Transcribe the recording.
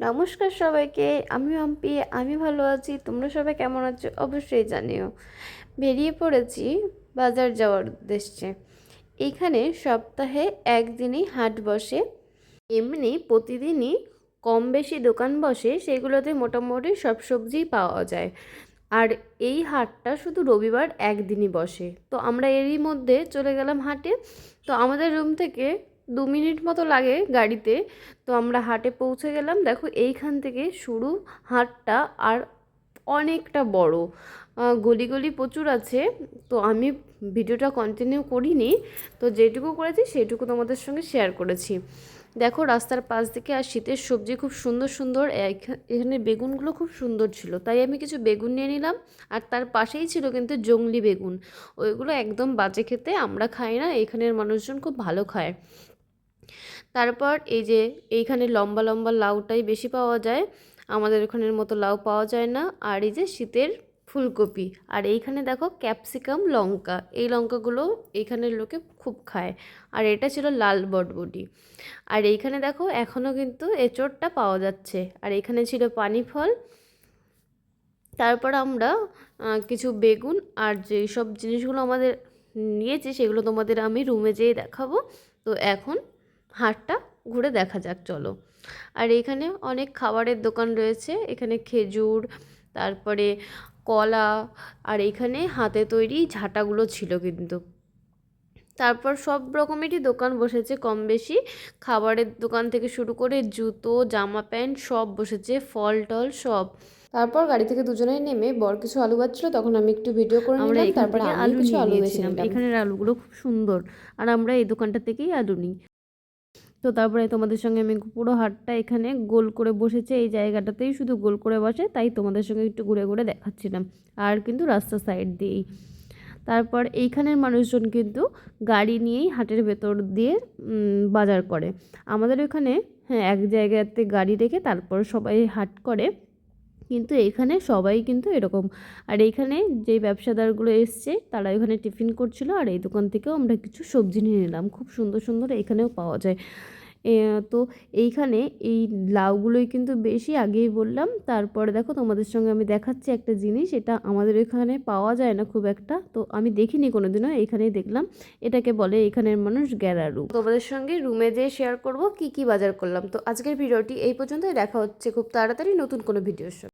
নমস্কার সবাইকে। আমি মাম্পি। আমি ভালো আছি। তোমরা সবাই কেমন আছো অবশ্যই জানিও। বেরিয়ে পড়েছি বাজার যাওয়ার উদ্দেশ্যে। এইখানে সপ্তাহে একদিনই হাট বসে। এমনি প্রতিদিনই কম বেশি দোকান বসে, সেগুলোতে মোটামুটি সব সবজিই পাওয়া যায়। আর এই হাটটা শুধু রবিবার একদিনই বসে। তো আমরা এরই মধ্যে চলে গেলাম হাটে। তো আমাদের রুম থেকে 2 মিনিট মতো লাগে গাড়িতে। তো আমরা হাটে পৌঁছে গেলাম। দেখো এইখান থেকে শুরু হাটটা, আর অনেকটা বড়, গলি গলি প্রচুর আছে। তো আমি ভিডিওটা কন্টিনিউ করিনি, তো যেটুকু করেছি সেটুকু তোমাদের সঙ্গে শেয়ার করেছি। দেখো রাস্তার পাশ থেকে আর শীতের সবজি খুব সুন্দর সুন্দর। এখানে বেগুনগুলো খুব সুন্দর ছিল, তাই আমি কিছু বেগুন নিয়ে নিলাম। আর তার পাশেই ছিল কিন্তু জংলি বেগুন। ওইগুলো একদম বাজে খেতে, আমরা খাই না, এখানের মানুষজন খুব ভালো খায়। তারপর এই যে এইখানে লম্বা লম্বা লাউটাই বেশি পাওয়া যায়, আমাদের ওখানের মতো লাউ পাওয়া যায় না। আর এই যে শীতের ফুলকপি, আর এইখানে দেখো ক্যাপসিকাম, লঙ্কা, এই লঙ্কাগুলো এইখানের লোকে খুব খায়। আর এটা ছিল লাল বটবটি। আর এইখানে দেখো এখনও কিন্তু এঁচোড়টা পাওয়া যাচ্ছে। আর এখানে ছিল পানি ফল। তারপর আমরা কিছু বেগুন আর যেই সব জিনিসগুলো আমাদের নিয়েছি সেগুলো তোমাদের আমি রুমে যেয়ে দেখাবো। তো এখন হাটটা ঘুরে দেখা যাক, চলো। আর এখানে অনেক খাবারের দোকান রয়েছে, এখানে খেজুর, তারপরে কলা, আর এখানে হাতে তৈরি ঝাঁটাগুলো ছিল কিন্তু। তারপর সব রকমেরই দোকান বসেছে কম বেশি, খাবারের দোকান থেকে শুরু করে জুতো, জামা প্যান্ট সব বসেছে, ফল টল সব। তারপর গাড়ি থেকে দুজনেই নেমে বর কিছু আলু ভাজছিল, তখন আমি একটু ভিডিও করে নিলাম। তারপর আমিও কিছু আলু বেছে নিলাম। এখানের আলুগুলো খুব সুন্দর, আর আমরা এই দোকানটা থেকেই আলু নিই। তো তারপরে তোমাদের সঙ্গে আমি পুরো হাটটা এখানে গোল করে বসেছে, এই জায়গাটাতেই শুধু গোল করে বসে, তাই তোমাদের সঙ্গে একটু ঘুরে ঘুরে দেখাচ্ছিলাম। আর কিন্তু রাস্তার সাইড দিয়েই। তারপর এইখানের মানুষজন কিন্তু গাড়ি নিয়েই হাটের ভেতর দিয়ে বাজার করে। আমাদের ওখানে হ্যাঁ এক জায়গাতে গাড়ি রেখে তারপর সবাই হাট করে, কিন্তু এখানে সবাই কিন্তু এরকম। আর এইখানে যেই ব্যবসাদারগুলো এসছে তারা এখানে টিফিন করছিল, আর এই দোকান থেকেও আমরা কিছু সবজি নিয়ে নিলাম, খুব সুন্দর সুন্দর এখানেও পাওয়া যায়। তো এইখানে এই লাউগুলোই কিন্তু বেশি, আগেই বললাম। তারপরে দেখো তোমাদের সঙ্গে আমি দেখাচ্ছি একটা জিনিস, এটা আমাদের এখানে পাওয়া যায় না খুব একটা, তো আমি দেখিনি কোনোদিনও, এখানেই দেখলাম। এটাকে বলে এখানের মানুষ গ্যারারু। তোমাদের সঙ্গে রুমে যেয়ে শেয়ার করব কি কি বাজার করলাম। তো আজকের ভিডিওটি এই পর্যন্তই, দেখা হচ্ছে খুব তাড়াতাড়ি নতুন কোনো ভিডিওর সঙ্গে।